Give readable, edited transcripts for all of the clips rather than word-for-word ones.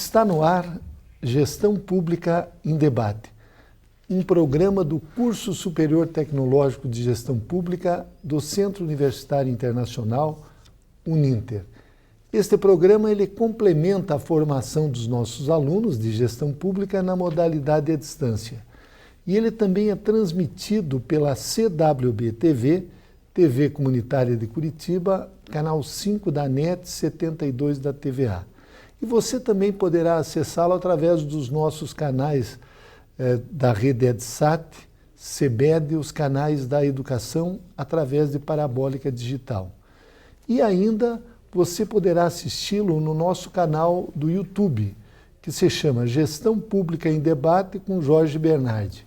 Está no ar Gestão Pública em Debate, um programa do Curso Superior Tecnológico de Gestão Pública do Centro Universitário Internacional, Uninter. Este programa ele complementa a formação dos nossos alunos de gestão pública na modalidade à distância. E ele também é transmitido pela CWB-TV, TV Comunitária de Curitiba, canal 5 da NET, 72 da TVA. E você também poderá acessá-lo através dos nossos canais da rede EdSat, CBED, os canais da educação através de parabólica digital. E ainda você poderá assisti-lo no nosso canal do YouTube, que se chama Gestão Pública em Debate com Jorge Bernardi.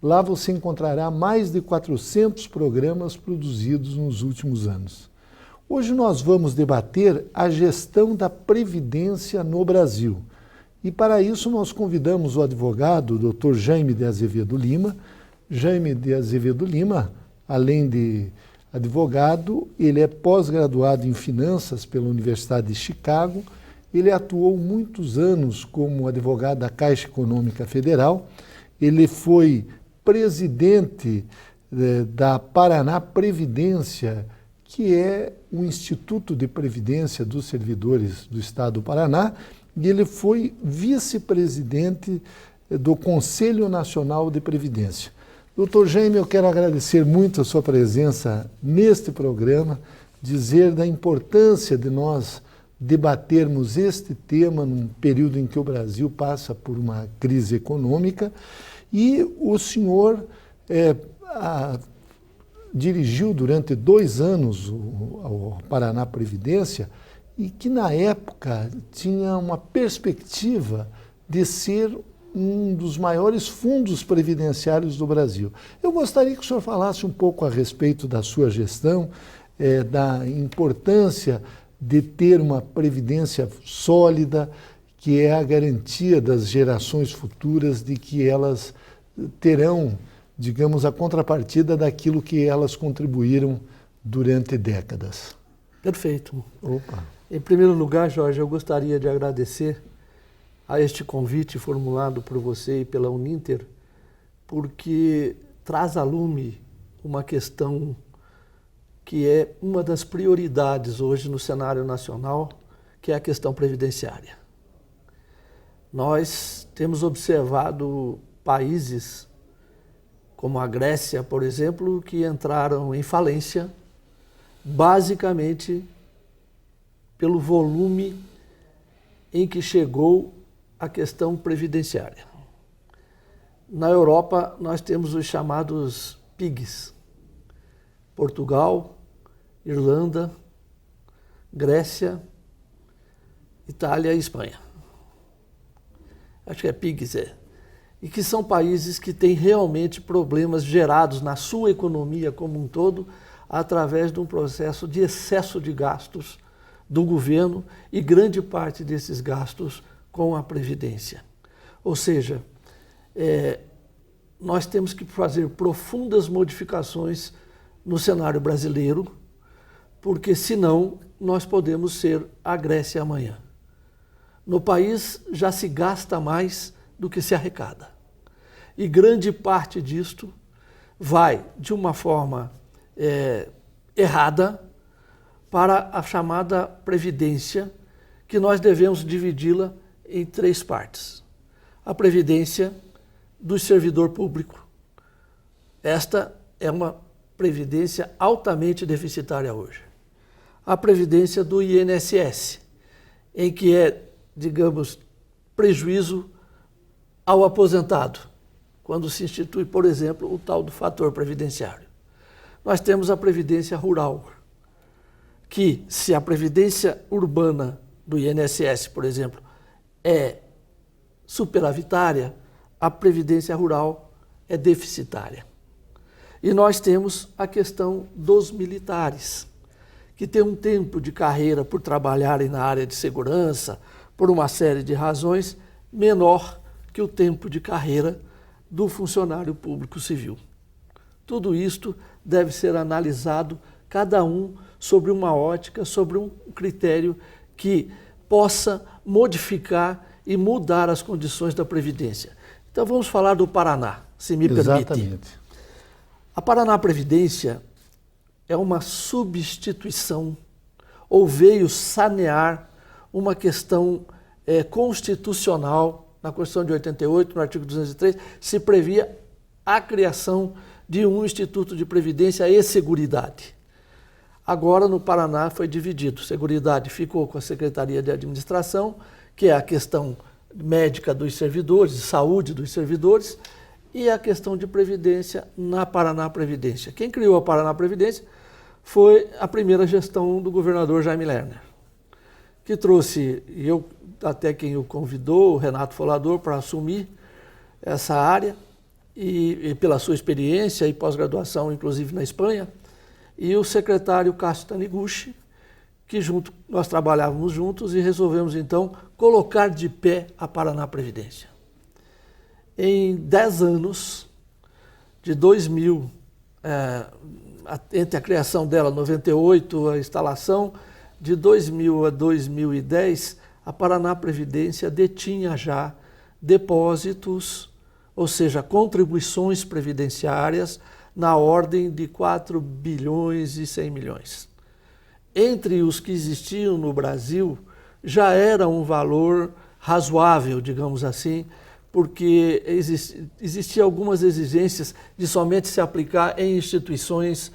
Lá você encontrará mais de 400 programas produzidos nos últimos anos. Hoje nós vamos debater a gestão da Previdência no Brasil. E para isso nós convidamos o advogado, Dr. Jaime de Azevedo Lima. Jaime de Azevedo Lima, além de advogado, ele é pós-graduado em Finanças pela Universidade de Chicago. Ele atuou muitos anos como advogado da Caixa Econômica Federal. Ele foi presidente da Paraná Previdência, que é o Instituto de Previdência dos Servidores do Estado do Paraná, e ele foi vice-presidente do Conselho Nacional de Previdência. Doutor Jaime, eu quero agradecer muito a sua presença neste programa, dizer da importância de nós debatermos este tema num período em que o Brasil passa por uma crise econômica, e o senhor dirigiu durante 2 anos o Paraná Previdência e que na época tinha uma perspectiva de ser um dos maiores fundos previdenciários do Brasil. Eu gostaria que o senhor falasse um pouco a respeito da sua gestão, da importância de ter uma previdência sólida, que é a garantia das gerações futuras de que elas terão, digamos, a contrapartida daquilo que elas contribuíram durante décadas. Perfeito. Opa. Em primeiro lugar, Jorge, eu gostaria de agradecer a este convite formulado por você e pela Uninter, porque traz a lume uma questão que é uma das prioridades hoje no cenário nacional, que é a questão previdenciária. Nós temos observado países como a Grécia, por exemplo, que entraram em falência basicamente pelo volume em que chegou a questão previdenciária. Na Europa, nós temos os chamados PIGs: Portugal, Irlanda, Grécia, Itália e Espanha. Acho que é PIGs, e que são países que têm realmente problemas gerados na sua economia como um todo através de um processo de excesso de gastos do governo e grande parte desses gastos com a Previdência. Ou seja, nós temos que fazer profundas modificações no cenário brasileiro, porque senão nós podemos ser a Grécia amanhã. No país já se gasta mais do que se arrecada. E grande parte disto vai, de uma forma errada, para a chamada Previdência, que nós devemos dividi-la em 3 partes. A Previdência do servidor público. Esta é uma Previdência altamente deficitária hoje. A Previdência do INSS, em que é, digamos, prejuízo ao aposentado, quando se institui, por exemplo, o tal do fator previdenciário. Nós temos a Previdência Rural, que, se a Previdência Urbana do INSS, por exemplo, é superavitária, a Previdência Rural é deficitária. E nós temos a questão dos militares, que têm um tempo de carreira por trabalharem na área de segurança, por uma série de razões, menor que o tempo de carreira do funcionário público civil. Tudo isto deve ser analisado, cada um sobre uma ótica, sobre um critério que possa modificar e mudar as condições da Previdência. Então vamos falar do Paraná, se me permite. Exatamente. A Paraná Previdência é uma substituição, ou veio sanear uma questão constitucional. Na Constituição de 88, no artigo 203, se previa a criação de um Instituto de Previdência e Seguridade. Agora, no Paraná, foi dividido. Seguridade ficou com a Secretaria de Administração, que é a questão médica dos servidores, de saúde dos servidores, e a questão de Previdência na Paraná Previdência. Quem criou a Paraná Previdência foi a primeira gestão do governador Jaime Lerner, que trouxe, até quem o convidou, o Renato Folador, para assumir essa área, e pela sua experiência e pós-graduação, inclusive na Espanha, e o secretário Cássio Taniguchi, que nós trabalhávamos juntos e resolvemos, então, colocar de pé a Paraná Previdência. Em 10 anos, de 2000, entre a criação dela, 98, a instalação, de 2000 a 2010, a Paraná Previdência detinha já depósitos, ou seja, contribuições previdenciárias, na ordem de 4 bilhões e 100 milhões. Entre os que existiam no Brasil, já era um valor razoável, digamos assim, porque existiam algumas exigências de somente se aplicar em instituições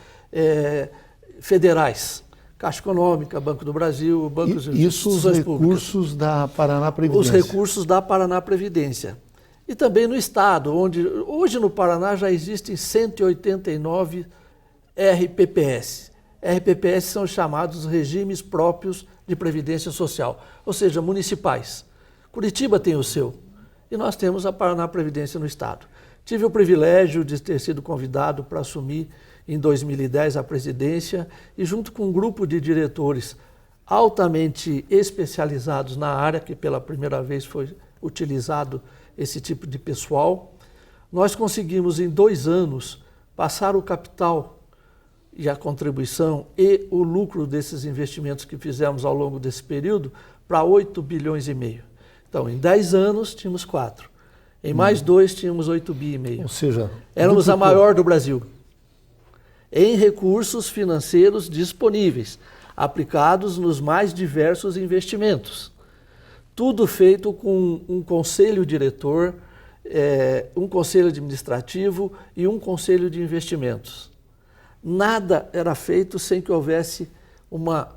federais. Caixa Econômica, Banco do Brasil, bancos de instituições públicas. Isso os recursos da Paraná Previdência. Os recursos da Paraná Previdência. E também no Estado, onde hoje no Paraná já existem 189 RPPS. RPPS são os chamados regimes próprios de previdência social, ou seja, municipais. Curitiba tem o seu, e nós temos a Paraná Previdência no Estado. Tive o privilégio de ter sido convidado para assumir em 2010 a presidência e junto com um grupo de diretores altamente especializados na área, que pela primeira vez foi utilizado esse tipo de pessoal, nós conseguimos em 2 anos passar o capital e a contribuição e o lucro desses investimentos que fizemos ao longo desse período para 8 bilhões e meio. Então, em 10 anos, tínhamos 4. Em mais 2, tínhamos 8 bi e meio. Ou seja, éramos a maior do Brasil. Em recursos financeiros disponíveis, aplicados nos mais diversos investimentos. Tudo feito com um conselho diretor, um conselho administrativo e um conselho de investimentos. Nada era feito sem que houvesse uma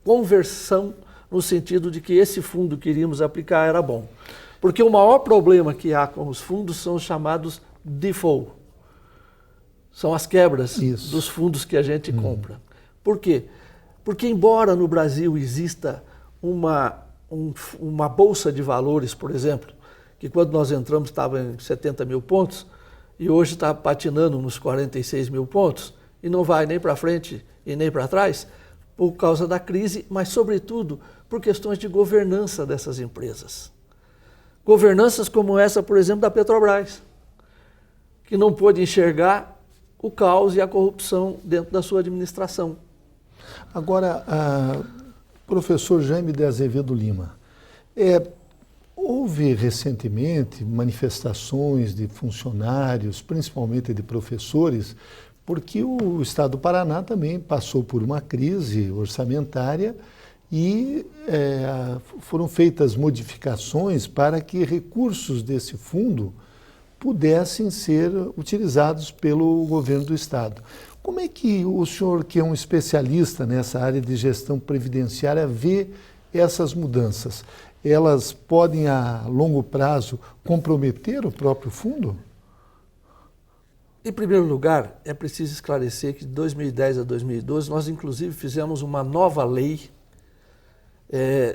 conversão no sentido de que esse fundo que iríamos aplicar era bom. Porque o maior problema que há com os fundos são os chamados default. São as quebras dos fundos que a gente compra. Por quê? Porque embora no Brasil exista uma bolsa de valores, por exemplo, que quando nós entramos estava em 70 mil pontos e hoje está patinando nos 46 mil pontos e não vai nem para frente e nem para trás por causa da crise, mas sobretudo por questões de governança dessas empresas. Governanças como essa, por exemplo, da Petrobras, que não pôde enxergar o caos e a corrupção dentro da sua administração. Agora, professor Jaime de Azevedo Lima, houve recentemente manifestações de funcionários, principalmente de professores, porque o Estado do Paraná também passou por uma crise orçamentária e foram feitas modificações para que recursos desse fundo pudessem ser utilizados pelo governo do Estado. Como é que o senhor, que é um especialista nessa área de gestão previdenciária, vê essas mudanças? Elas podem, a longo prazo, comprometer o próprio fundo? Em primeiro lugar, é preciso esclarecer que de 2010 a 2012 nós inclusive fizemos uma nova lei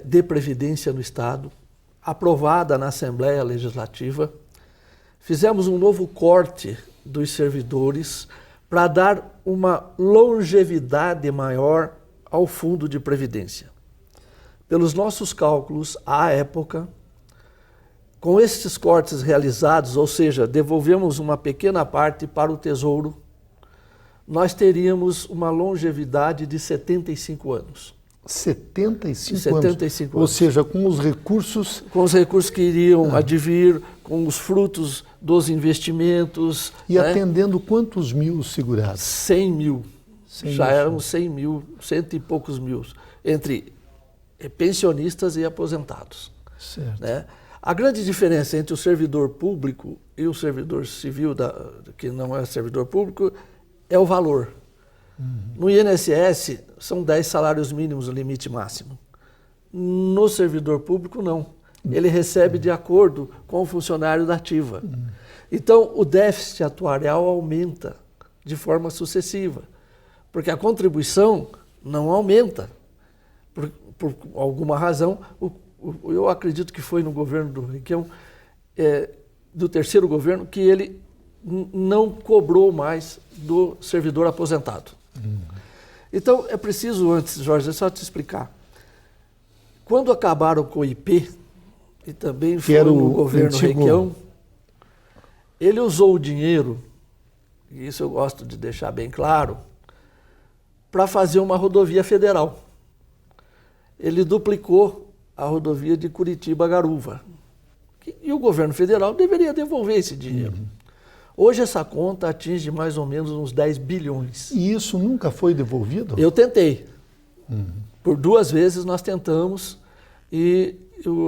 de previdência no Estado, aprovada na Assembleia Legislativa. Fizemos um novo corte dos servidores para dar uma longevidade maior ao fundo de previdência. Pelos nossos cálculos, à época, com esses cortes realizados, ou seja, devolvemos uma pequena parte para o Tesouro, nós teríamos uma longevidade de 75 anos. 75 75 anos. Ou anos. seja, com os recursos... Com os recursos que iriam advir, com os frutos dos investimentos. E né? atendendo quantos mil segurados? 100 mil. 100 Já mil. eram 100 mil, cento e poucos mil, entre pensionistas e aposentados. Certo. Né? A grande diferença entre o servidor público e o servidor civil, que não é servidor público, é o valor. No INSS, são 10 salários mínimos o limite máximo. No servidor público, não. Ele recebe de acordo com o funcionário da ativa. Então, o déficit atuarial aumenta de forma sucessiva, porque a contribuição não aumenta. Por alguma razão, eu acredito que foi no governo do Requião, do terceiro governo, que ele não cobrou mais do servidor aposentado. Então, é preciso antes, Jorge, só te explicar. Quando acabaram com o IP, e também foi no governo Requião, ele usou o dinheiro, e isso eu gosto de deixar bem claro, para fazer uma rodovia federal. Ele duplicou a rodovia de Curitiba a Garuva. E o governo federal deveria devolver esse dinheiro. Hoje essa conta atinge mais ou menos uns 10 bilhões. E isso nunca foi devolvido? Eu tentei. Por 2 vezes nós tentamos e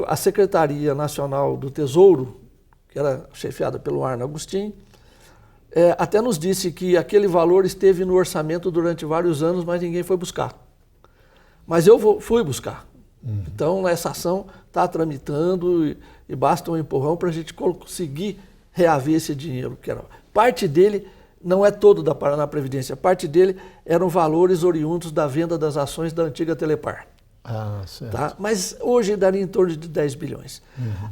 a Secretaria Nacional do Tesouro, que era chefiada pelo Arno Agostinho, até nos disse que aquele valor esteve no orçamento durante vários anos, mas ninguém foi buscar. Mas eu fui buscar. Então essa ação está tramitando e basta um empurrão para a gente conseguir reaver esse dinheiro. Que era, parte dele não é todo da Paraná Previdência, parte dele eram valores oriundos da venda das ações da antiga Telepar. Ah, certo. Tá? Mas hoje daria em torno de 10 bilhões.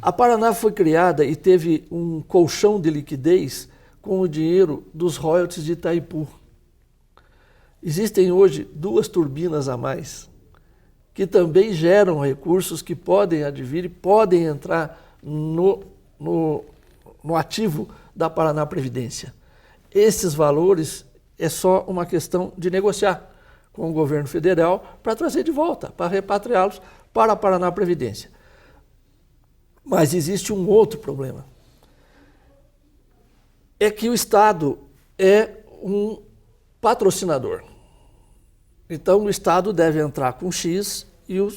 A Paraná foi criada e teve um colchão de liquidez com o dinheiro dos royalties de Itaipu. Existem hoje 2 turbinas a mais, que também geram recursos que podem advir e podem entrar no ativo da Paraná Previdência. Esses valores é só uma questão de negociar com o governo federal para trazer de volta, para repatriá-los para a Paraná Previdência. Mas existe um outro problema. É que o Estado é um patrocinador. Então o Estado deve entrar com X e o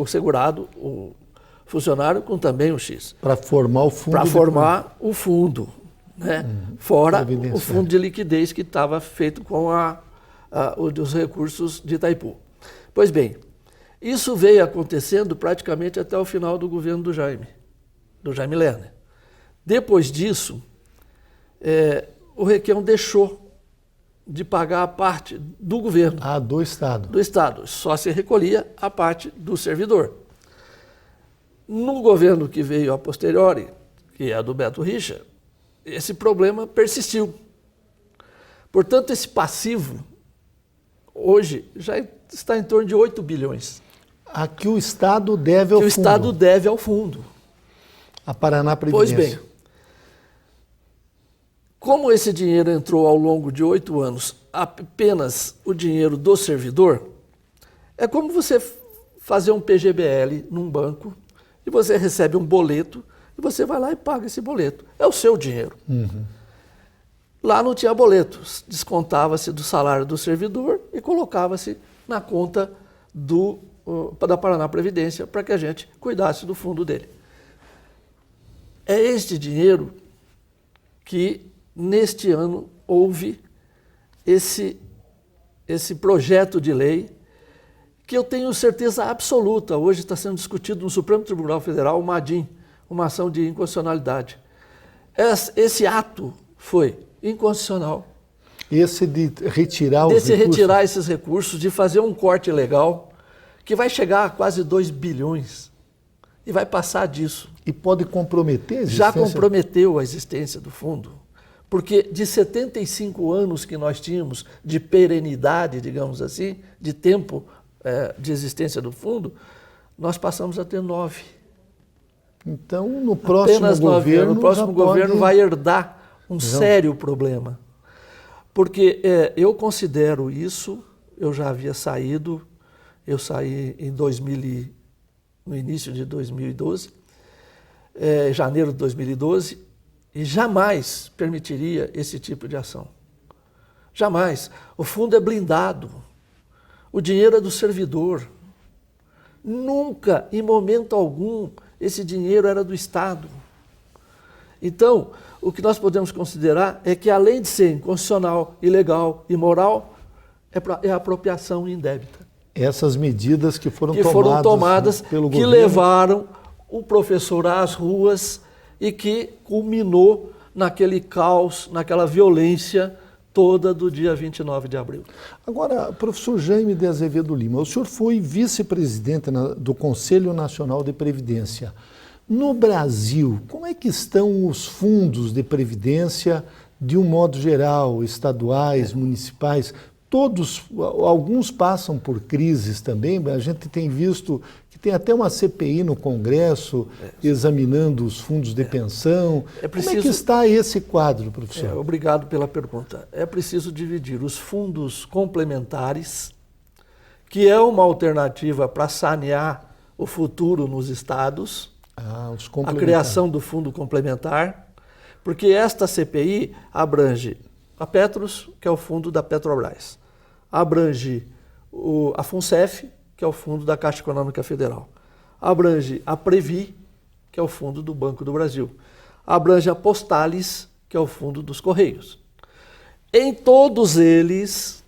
segurado, o funcionário, com também o X. Para formar o fundo. Para formar o fundo, né? Fora o fundo de liquidez que estava feito com os recursos de Itaipu. Pois bem, isso veio acontecendo praticamente até o final do governo do Jaime Lerner. Depois disso, o Requião deixou de pagar a parte do governo. Do Estado. Do Estado. Só se recolhia a parte do servidor. No governo que veio a posteriori, que é a do Beto Richa, esse problema persistiu. Portanto, esse passivo, hoje, já está em torno de 8 bilhões. A que o Estado deve ao fundo. Que o Estado deve ao fundo. A Paraná Previdência. Pois bem, como esse dinheiro entrou ao longo de 8 anos, apenas o dinheiro do servidor, é como você fazer um PGBL num banco e você recebe um boleto e você vai lá e paga esse boleto. É o seu dinheiro. Lá não tinha boleto, descontava-se do salário do servidor e colocava-se na conta da Paraná Previdência para que a gente cuidasse do fundo dele. É este dinheiro que neste ano houve esse projeto de lei que eu tenho certeza absoluta, hoje está sendo discutido no Supremo Tribunal Federal, uma ADIM, uma ação de inconstitucionalidade. Esse ato foi inconstitucional. Esse de retirar os recursos? Retirar esses recursos, de fazer um corte legal, que vai chegar a quase 2 bilhões e vai passar disso. E pode comprometer a existência? Já comprometeu a existência do fundo. Porque de 75 anos que nós tínhamos de perenidade, digamos assim, de tempo de existência do fundo, nós passamos a ter 9. Então, no próximo governo... No próximo governo vai herdar um sério problema. Porque eu considero isso, eu já havia saído, Eu saí no início de 2012, janeiro de 2012, e jamais permitiria esse tipo de ação. Jamais. O fundo é blindado. O dinheiro é do servidor. Nunca, em momento algum, esse dinheiro era do Estado. Então, o que nós podemos considerar é que, além de ser inconstitucional, ilegal, imoral, é apropriação indébita. Essas medidas que foram tomadas pelo que governo, levaram o professor às ruas e que culminou naquele caos, naquela violência toda do dia 29 de abril. Agora, professor Jaime de Azevedo Lima, o senhor foi vice-presidente do Conselho Nacional de Previdência. No Brasil, como é que estão os fundos de previdência, de um modo geral, estaduais, municipais? Todos, alguns passam por crises também. A gente tem visto que tem até uma CPI no Congresso examinando os fundos de pensão. Como é que está esse quadro, professor? Obrigado pela pergunta. É preciso dividir os fundos complementares, que é uma alternativa para sanear o futuro nos estados, a criação do fundo complementar, porque esta CPI abrange a Petros, que é o fundo da Petrobras, abrange a FUNCEF, que é o fundo da Caixa Econômica Federal, abrange a Previ, que é o fundo do Banco do Brasil, abrange a Postales, que é o fundo dos Correios. Em todos eles,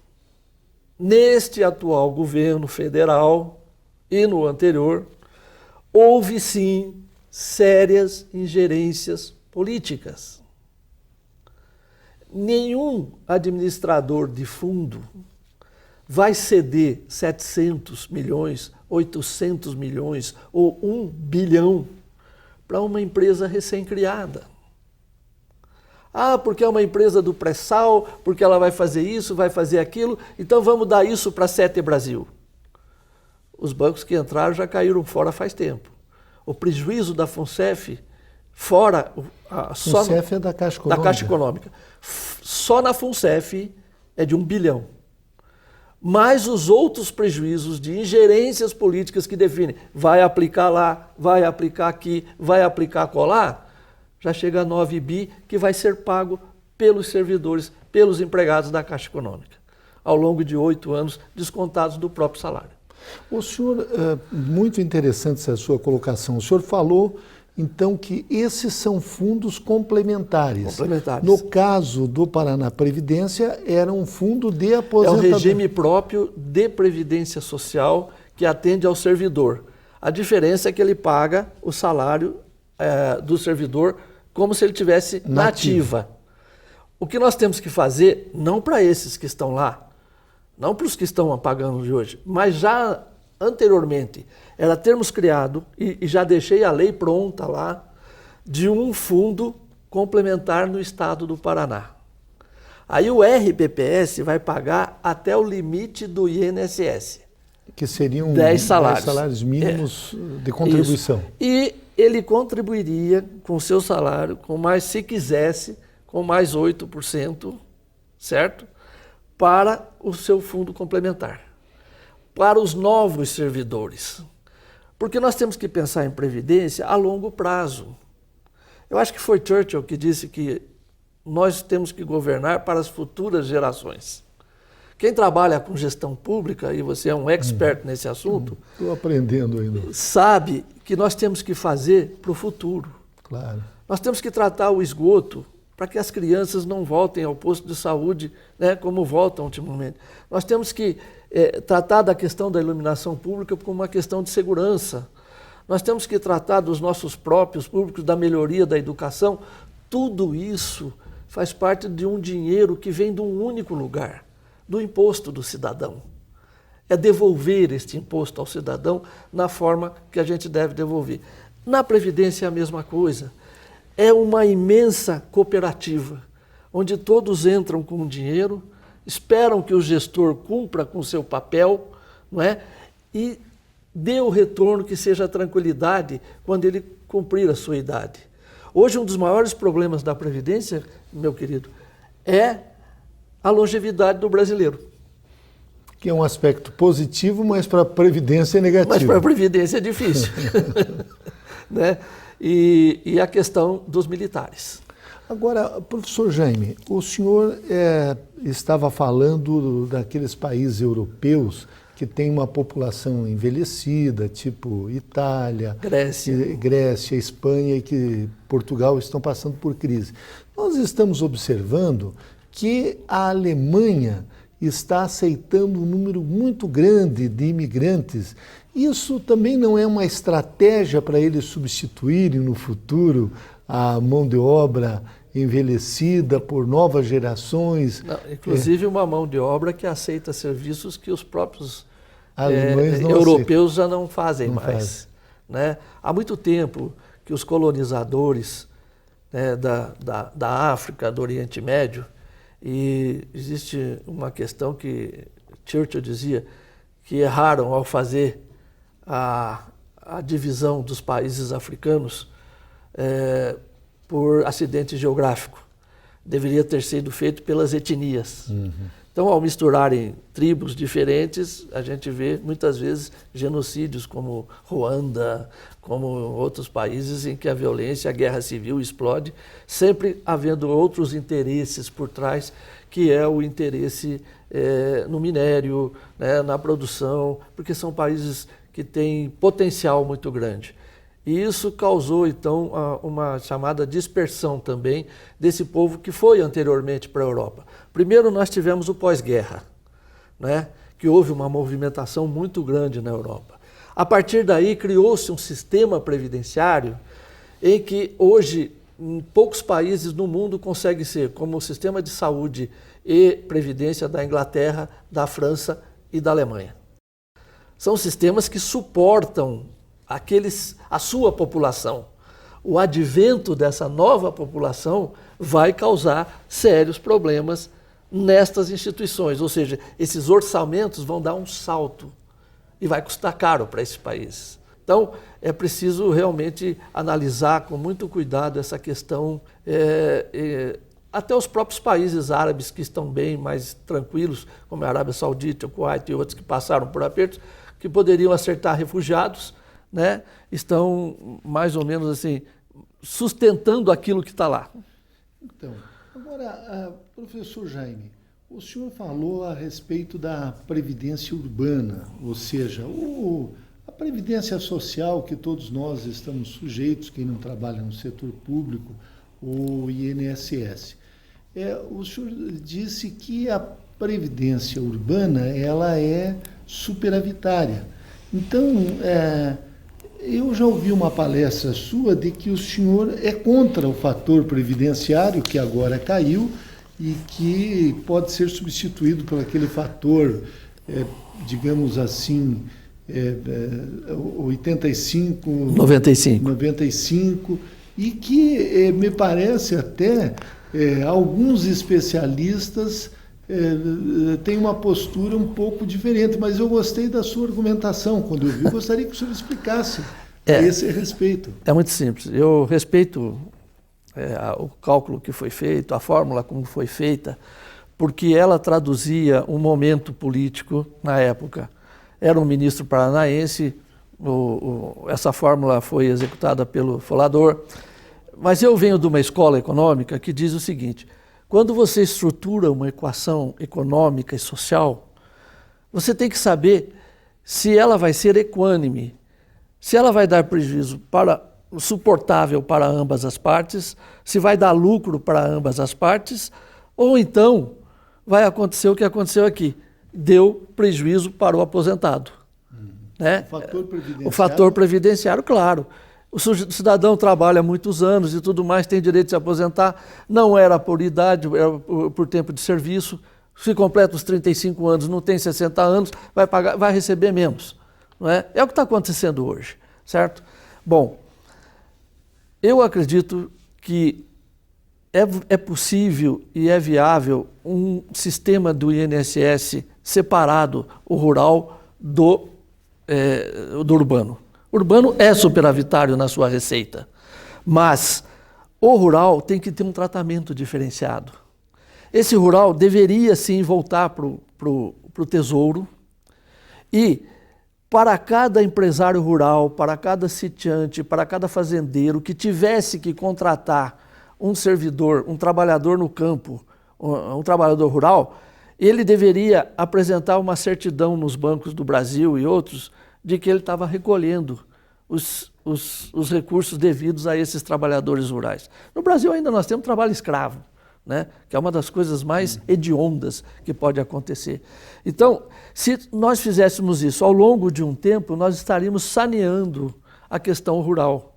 neste atual governo federal e no anterior, houve sim sérias ingerências políticas. Nenhum administrador de fundo vai ceder 700 milhões, 800 milhões ou 1 bilhão para uma empresa recém-criada. Porque é uma empresa do pré-sal, porque ela vai fazer isso, vai fazer aquilo, então vamos dar isso para a Sete Brasil. Os bancos que entraram já caíram fora faz tempo. O prejuízo da FUNCEF, FUNCEF é da Caixa Econômica. Da Caixa Econômica. Só na FUNCEF é de 1 bilhão. Mais os outros prejuízos de ingerências políticas que definem, vai aplicar lá, vai aplicar aqui, vai aplicar colar, já chega a 9 bi, que vai ser pago pelos servidores, pelos empregados da Caixa Econômica, ao longo de 8 anos, descontados do próprio salário. O senhor, muito interessante essa sua colocação, o senhor falou então que esses são fundos complementares. No caso do Paraná Previdência, era um fundo de aposentadoria. É um regime próprio de previdência social que atende ao servidor. A diferença é que ele paga o salário do servidor como se ele tivesse na ativa. O que nós temos que fazer, não para esses que estão lá, não para os que estão pagando de hoje, mas já anteriormente, era termos criado, e já deixei a lei pronta lá, de um fundo complementar no estado do Paraná. Aí o RPPS vai pagar até o limite do INSS. Que seriam 10 salários. 10 salários mínimos de contribuição. Isso. E ele contribuiria com o seu salário, se quisesse, com mais 8%, certo? Para o seu fundo complementar. Para os novos servidores. Porque nós temos que pensar em previdência a longo prazo. Eu acho que foi Churchill que disse que nós temos que governar para as futuras gerações. Quem trabalha com gestão pública, e você é um expert nesse assunto, estou aprendendo ainda, sabe que nós temos que fazer para o futuro. Claro. Nós temos que tratar o esgoto para que as crianças não voltem ao posto de saúde, né, como voltam ultimamente. Nós temos que tratar da questão da iluminação pública como uma questão de segurança. Nós temos que tratar dos nossos próprios públicos, da melhoria da educação. Tudo isso faz parte de um dinheiro que vem de um único lugar, do imposto do cidadão. É devolver este imposto ao cidadão na forma que a gente deve devolver. Na Previdência é a mesma coisa. É uma imensa cooperativa, onde todos entram com dinheiro, esperam que o gestor cumpra com o seu papel, não é? E dê o retorno que seja a tranquilidade quando ele cumprir a sua idade. Hoje, um dos maiores problemas da Previdência, meu querido, é a longevidade do brasileiro. Que é um aspecto positivo, mas para a Previdência é negativo. Mas para a Previdência é difícil. Né? E a questão dos militares. Agora, professor Jaime, o senhor estava falando daqueles países europeus que têm uma população envelhecida, tipo Itália, Grécia, Espanha e que Portugal estão passando por crise. Nós estamos observando que a Alemanha está aceitando um número muito grande de imigrantes. Isso também não é uma estratégia para eles substituírem no futuro a mão de obra envelhecida por novas gerações? Não, inclusive uma mão de obra que aceita serviços que os próprios aceitam. europeus já não fazem mais. Né? Há muito tempo que os colonizadores, né, da África, do Oriente Médio, e existe uma questão que Churchill dizia que erraram ao fazer a divisão dos países africanos por acidente geográfico. Deveria ter sido feito pelas etnias. Uhum. Então, ao misturarem tribos diferentes, a gente vê muitas vezes genocídios como Ruanda, como outros países em que a violência, a guerra civil explode, sempre havendo outros interesses por trás, que é o interesse no minério, né, na produção, porque são países que têm potencial muito grande. E isso causou, então, uma chamada dispersão também desse povo que foi anteriormente para a Europa. Primeiro, nós tivemos o pós-guerra, né, que houve uma movimentação muito grande na Europa. A partir daí, criou-se um sistema previdenciário em que hoje, em poucos países no mundo, consegue ser como o sistema de saúde e previdência da Inglaterra, da França e da Alemanha. São sistemas que suportam a sua população. O advento dessa nova população vai causar sérios problemas nestas instituições, ou seja, esses orçamentos vão dar um salto e vai custar caro para esses países. Então, é preciso realmente analisar com muito cuidado essa questão. Até os próprios países árabes que estão bem mais tranquilos, como a Arábia Saudita, o Kuwait e outros que passaram por apertos, que poderiam acertar refugiados, né, estão mais ou menos assim, sustentando aquilo que está lá. Então, agora, professor Jaime, o senhor falou a respeito da previdência urbana, ou seja, a previdência social que todos nós estamos sujeitos, quem não trabalha no setor público, o INSS. O senhor disse que a previdência urbana ela é superavitária. Então, eu já ouvi uma palestra sua de que o senhor é contra o fator previdenciário, que agora caiu, e que pode ser substituído por aquele fator, digamos assim, 95, e que me parece até alguns especialistas têm uma postura um pouco diferente, mas eu gostei da sua argumentação quando eu vi. Gostaria que o senhor explicasse a esse respeito. É muito simples. Eu respeito o cálculo que foi feito, a fórmula como foi feita, porque ela traduzia um momento político na época. Era um ministro paranaense, essa fórmula foi executada pelo Folador, mas eu venho de uma escola econômica que diz o seguinte: quando você estrutura uma equação econômica e social, você tem que saber se ela vai ser equânime, se ela vai dar prejuízo suportável para ambas as partes, se vai dar lucro para ambas as partes, ou então vai acontecer o que aconteceu aqui, deu prejuízo para o aposentado. Né? O fator previdenciário, claro. O cidadão trabalha muitos anos e tudo mais, tem direito de se aposentar, não era por idade, era por tempo de serviço. Se completa os 35 anos, não tem 60 anos, vai receber menos. Não é? É o que está acontecendo hoje, certo? Bom, eu acredito que é possível e é viável um sistema do INSS separado, o rural do urbano. O urbano é superavitário na sua receita, mas o rural tem que ter um tratamento diferenciado. Esse rural deveria sim voltar para o Tesouro e para cada empresário rural, para cada sitiante, para cada fazendeiro que tivesse que contratar um servidor, um trabalhador no campo, um trabalhador rural, ele deveria apresentar uma certidão nos bancos do Brasil e outros de que ele estava recolhendo os recursos devidos a esses trabalhadores rurais. No Brasil ainda nós temos trabalho escravo, né? Que é uma das coisas mais hediondas que pode acontecer. Então, se nós fizéssemos isso ao longo de um tempo, nós estaríamos saneando a questão rural.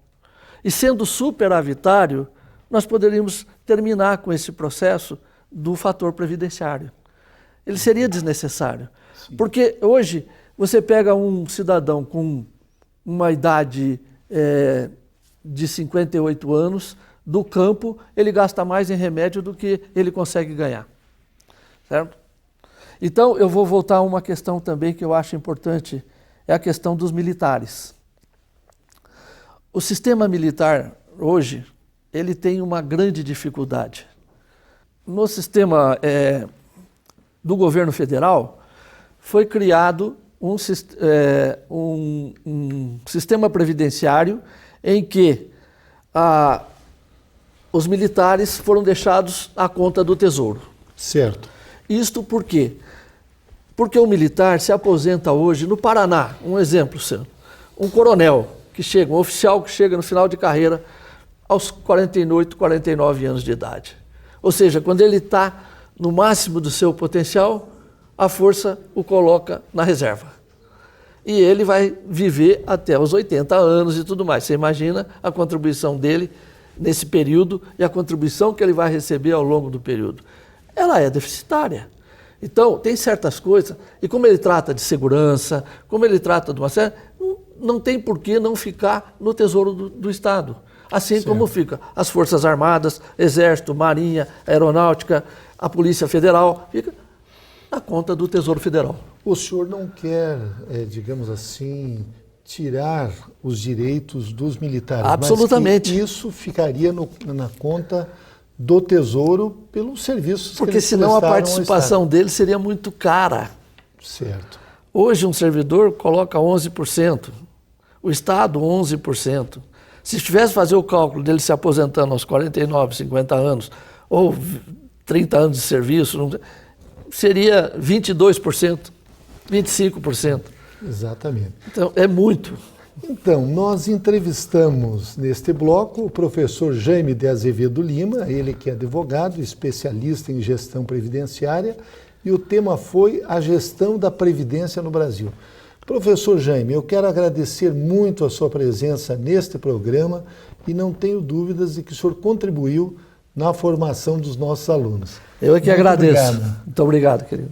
E sendo superavitário, nós poderíamos terminar com esse processo do fator previdenciário. Ele seria desnecessário. Sim. Porque hoje você pega um cidadão com uma idade de 58 anos, do campo, ele gasta mais em remédio do que ele consegue ganhar. Certo? Então, eu vou voltar a uma questão também que eu acho importante, é a questão dos militares. O sistema militar, hoje, ele tem uma grande dificuldade. No sistema do governo federal, foi criado um sistema previdenciário em que os militares foram deixados à conta do Tesouro. Certo. Isto por quê? Porque o militar se aposenta hoje no Paraná, um exemplo, um coronel que chega, um oficial que chega no final de carreira aos 48, 49 anos de idade. Ou seja, quando ele está no máximo do seu potencial, a força o coloca na reserva. E ele vai viver até os 80 anos e tudo mais. Você imagina a contribuição dele nesse período e a contribuição que ele vai receber ao longo do período. Ela é deficitária. Então, tem certas coisas, e como ele trata de segurança, como ele trata de uma série, não tem por que não ficar no Tesouro do Estado. Assim certo. Como fica as Forças Armadas, Exército, Marinha, Aeronáutica, a Polícia Federal, fica na conta do Tesouro Federal. O senhor não quer, digamos assim, tirar os direitos dos militares. Absolutamente. Mas que isso ficaria na conta do Tesouro pelos serviços porque que eles senão a participação dele seria muito cara. Certo. Hoje um servidor coloca 11%, o Estado 11%. Se tivesse fazer o cálculo dele se aposentando aos 49, 50 anos, ou 30 anos de serviço, seria 22%, 25%. Exatamente. Então, é muito. Então, nós entrevistamos neste bloco o professor Jaime de Azevedo Lima, ele que é advogado, especialista em gestão previdenciária, e o tema foi a gestão da Previdência no Brasil. Professor Jaime, eu quero agradecer muito a sua presença neste programa e não tenho dúvidas de que o senhor contribuiu na formação dos nossos alunos. Eu é que muito agradeço. Obrigado. Muito obrigado, querido.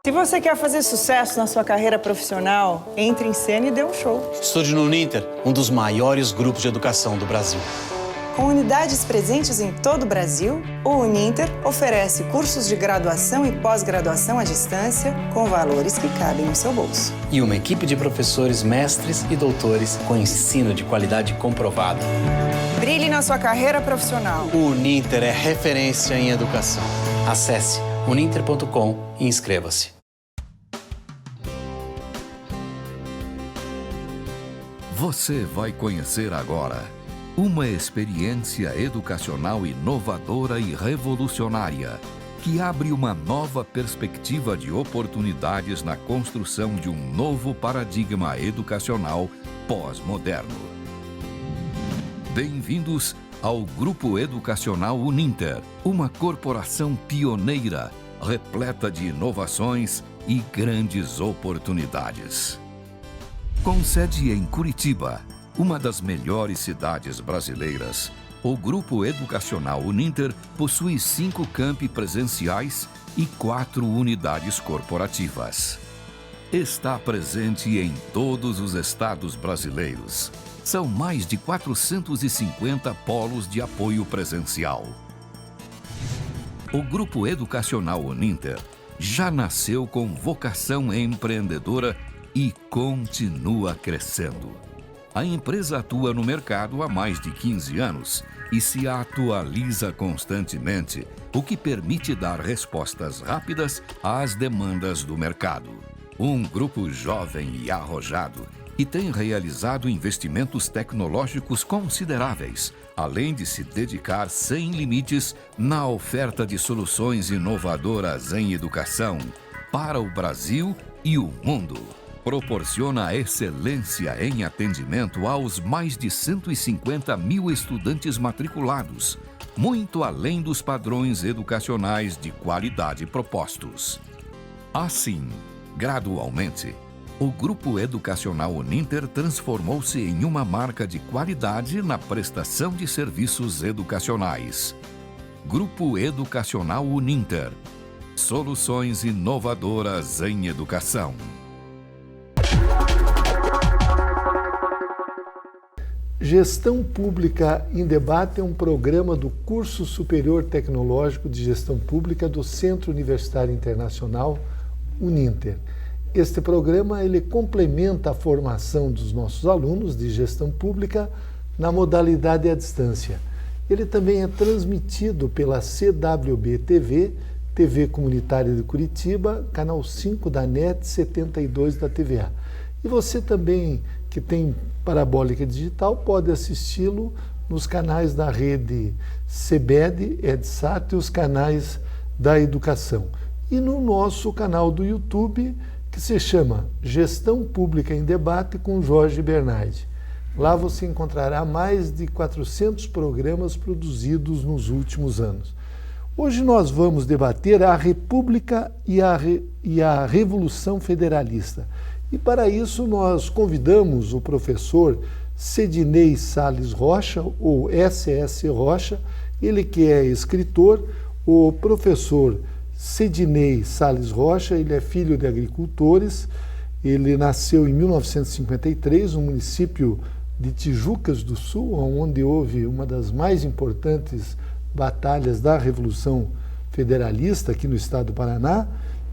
Se você quer fazer sucesso na sua carreira profissional, entre em cena e dê um show. Estude no Uninter, um dos maiores grupos de educação do Brasil. Com unidades presentes em todo o Brasil, o Uninter oferece cursos de graduação e pós-graduação à distância com valores que cabem no seu bolso. E uma equipe de professores, mestres e doutores com ensino de qualidade comprovada. Brilhe na sua carreira profissional. O Uninter é referência em educação. Acesse uninter.com e inscreva-se. Você vai conhecer agora uma experiência educacional inovadora e revolucionária que abre uma nova perspectiva de oportunidades na construção de um novo paradigma educacional pós-moderno. Bem-vindos ao Grupo Educacional Uninter, uma corporação pioneira, repleta de inovações e grandes oportunidades. Com sede em Curitiba, uma das melhores cidades brasileiras, o Grupo Educacional Uninter possui 5 campi presenciais e 4 unidades corporativas. Está presente em todos os estados brasileiros. São mais de 450 polos de apoio presencial. O Grupo Educacional Uninter já nasceu com vocação empreendedora e continua crescendo. A empresa atua no mercado há mais de 15 anos e se atualiza constantemente, o que permite dar respostas rápidas às demandas do mercado. Um grupo jovem e arrojado que tem realizado investimentos tecnológicos consideráveis, além de se dedicar sem limites na oferta de soluções inovadoras em educação para o Brasil e o mundo. Proporciona excelência em atendimento aos mais de 150 mil estudantes matriculados, muito além dos padrões educacionais de qualidade propostos. Assim, gradualmente, o Grupo Educacional Uninter transformou-se em uma marca de qualidade na prestação de serviços educacionais. Grupo Educacional Uninter. Soluções inovadoras em educação. Gestão Pública em Debate é um programa do Curso Superior Tecnológico de Gestão Pública do Centro Universitário Internacional, Uninter. Este programa ele complementa a formação dos nossos alunos de gestão pública na modalidade à distância. Ele também é transmitido pela CWB-TV, TV Comunitária de Curitiba, canal 5 da NET, 72 da TVA. E você também, que tem parabólica digital, pode assisti-lo nos canais da rede CBED, EDSAT e os canais da educação. E no nosso canal do YouTube, que se chama Gestão Pública em Debate com Jorge Bernardi. Lá você encontrará mais de 400 programas produzidos nos últimos anos. Hoje nós vamos debater a República e a Revolução Federalista. E para isso nós convidamos o professor Sedinei Salles Rocha, ou SS Rocha, ele que é escritor. O professor Sedinei Salles Rocha, ele é filho de agricultores, ele nasceu em 1953 no município de Tijucas do Sul, onde houve uma das mais importantes batalhas da Revolução Federalista aqui no estado do Paraná.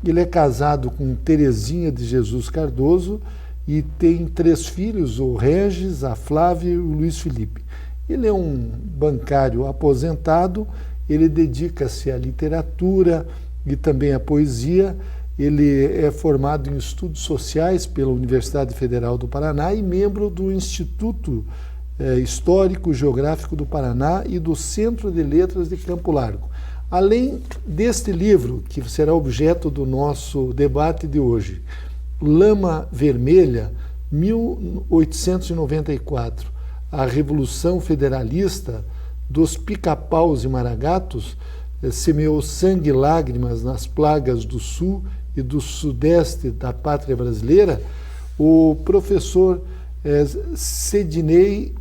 Ele é casado com Terezinha de Jesus Cardoso e tem 3 filhos, o Regis, a Flávia e o Luiz Felipe. Ele é um bancário aposentado, ele dedica-se à literatura e também à poesia. Ele é formado em estudos sociais pela Universidade Federal do Paraná e membro do Instituto Histórico Geográfico do Paraná e do Centro de Letras de Campo Largo. Além deste livro, que será objeto do nosso debate de hoje, Lama Vermelha, 1894, a Revolução Federalista dos Pica-Paus e Maragatos, semeou sangue e lágrimas nas plagas do sul e do sudeste da pátria brasileira, o professor Sedinei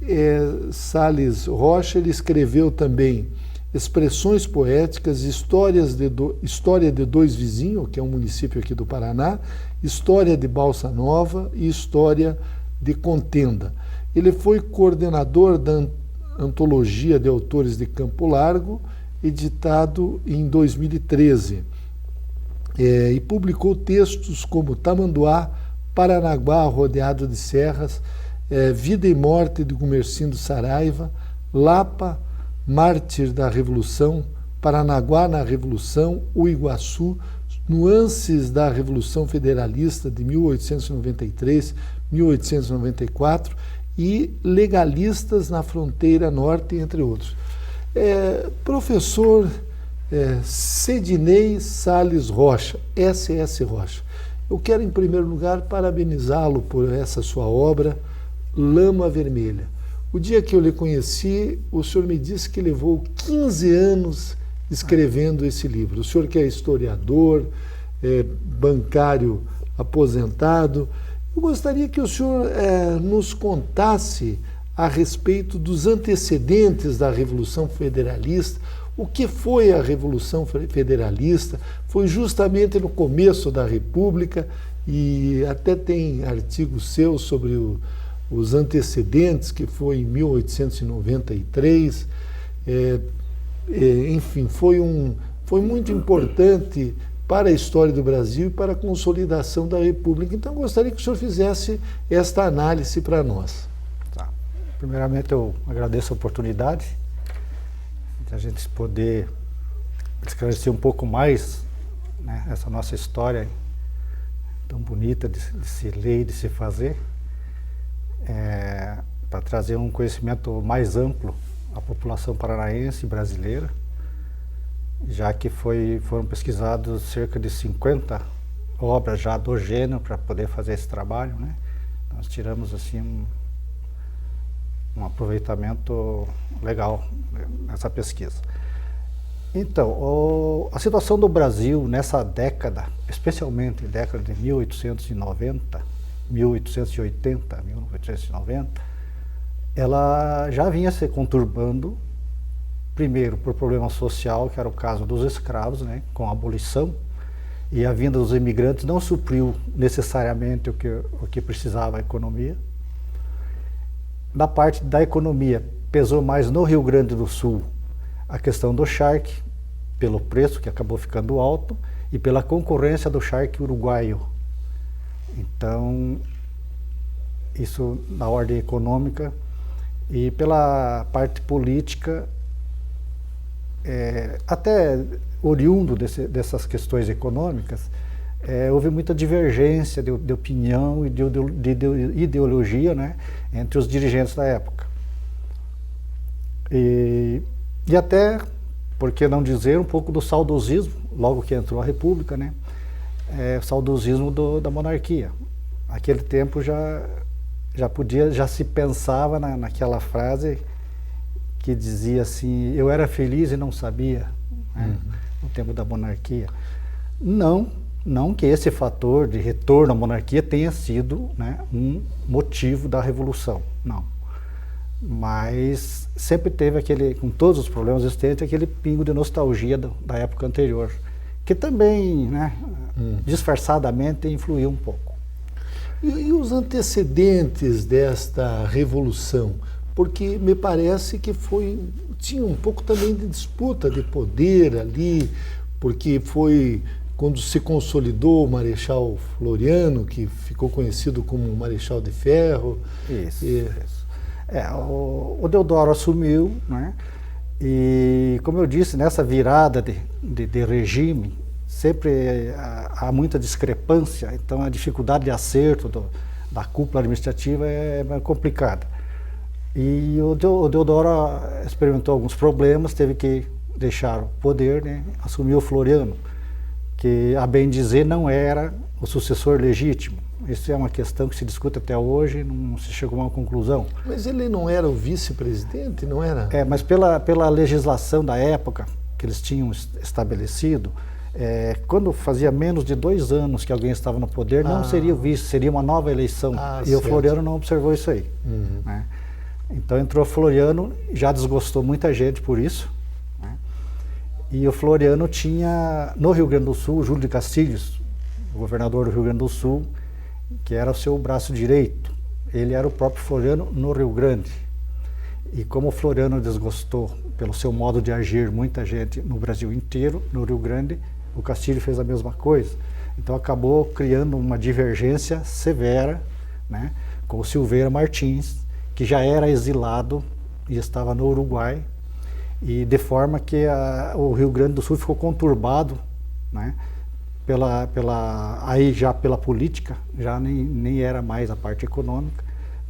Salles Rocha ele escreveu também Expressões Poéticas, História de Dois Vizinhos, que é um município aqui do Paraná, História de Balsa Nova e História de Contenda. Ele foi coordenador da Antologia de Autores de Campo Largo, editado em 2013, e publicou textos como Tamanduá, Paranaguá rodeado de serras, Vida e Morte de Gumercindo Saraiva, Lapa, Mártir da Revolução, Paranaguá na Revolução, o Iguaçu, Nuances da Revolução Federalista de 1893-1894 e Legalistas na Fronteira Norte, entre outros. Professor Sedinei Salles Rocha, SS Rocha, eu quero em primeiro lugar parabenizá-lo por essa sua obra, Lama Vermelha. O dia que eu lhe conheci, o senhor me disse que levou 15 anos escrevendo esse livro. O senhor que é historiador, bancário aposentado, eu gostaria que o senhor nos contasse a respeito dos antecedentes da Revolução Federalista. O que foi a Revolução Federalista? Foi justamente no começo da República e até tem artigos seus sobre os antecedentes, que foi em 1893. Enfim, foi muito importante para a história do Brasil e para a consolidação da República. Então, eu gostaria que o senhor fizesse esta análise para nós. Primeiramente, eu agradeço a oportunidade de a gente poder esclarecer um pouco mais, né, essa nossa história tão bonita de se ler e de se fazer, para trazer um conhecimento mais amplo à população paranaense e brasileira, já que foram pesquisados cerca de 50 obras já do gênero para poder fazer esse trabalho, né? Nós tiramos assim um aproveitamento legal nessa pesquisa. Então, a situação do Brasil nessa década, especialmente década de 1890, 1880, 1890, ela já vinha se conturbando, primeiro por problema social, que era o caso dos escravos, né, com a abolição, e a vinda dos imigrantes não supriu necessariamente o que precisava a economia. Na parte da economia, pesou mais no Rio Grande do Sul a questão do charque, pelo preço que acabou ficando alto, e pela concorrência do charque uruguaio. Então, isso na ordem econômica. E pela parte política, até oriundo dessas questões econômicas, houve muita divergência de opinião e de ideologia, né, entre os dirigentes da época. E até, por que não dizer, um pouco do saudosismo, logo que entrou a República, né, o saudosismo da monarquia. Naquele tempo já se pensava naquela frase que dizia assim: eu era feliz e não sabia, né, no tempo da monarquia. Não que esse fator de retorno à monarquia tenha sido, né, um motivo da Revolução, não. Mas sempre teve com todos os problemas existentes, aquele pingo de nostalgia da época anterior, que também, né, disfarçadamente influiu um pouco. E os antecedentes desta revolução? Porque me parece que tinha um pouco também de disputa de poder ali, porque foi quando se consolidou o Marechal Floriano, que ficou conhecido como Marechal de Ferro. Isso. O Deodoro assumiu, né? E, como eu disse, nessa virada de regime, sempre há muita discrepância, então a dificuldade de acerto da cúpula administrativa é complicada. E o Deodoro experimentou alguns problemas, teve que deixar o poder, né? Assumiu o Floriano, que, a bem dizer, não era o sucessor legítimo. Isso é uma questão que se discute até hoje, não se chegou a uma conclusão. Mas ele não era o vice-presidente, não era? Mas pela legislação da época que eles tinham estabelecido, quando fazia menos de 2 anos que alguém estava no poder, não seria o vice, seria uma nova eleição. E certo. O Floriano não observou isso aí. Né? Então entrou Floriano, já desgostou muita gente por isso. Né? E o Floriano tinha, no Rio Grande do Sul, o Júlio de Castilhos, o governador do Rio Grande do Sul, que era o seu braço direito. Ele era o próprio Floriano no Rio Grande. E como o Floriano desgostou pelo seu modo de agir muita gente no Brasil inteiro, no Rio Grande, o Castilho fez a mesma coisa. Então acabou criando uma divergência severa, né, com o Silveira Martins, que já era exilado e estava no Uruguai, e de forma que o Rio Grande do Sul ficou conturbado, né, aí já pela política, já nem era mais a parte econômica,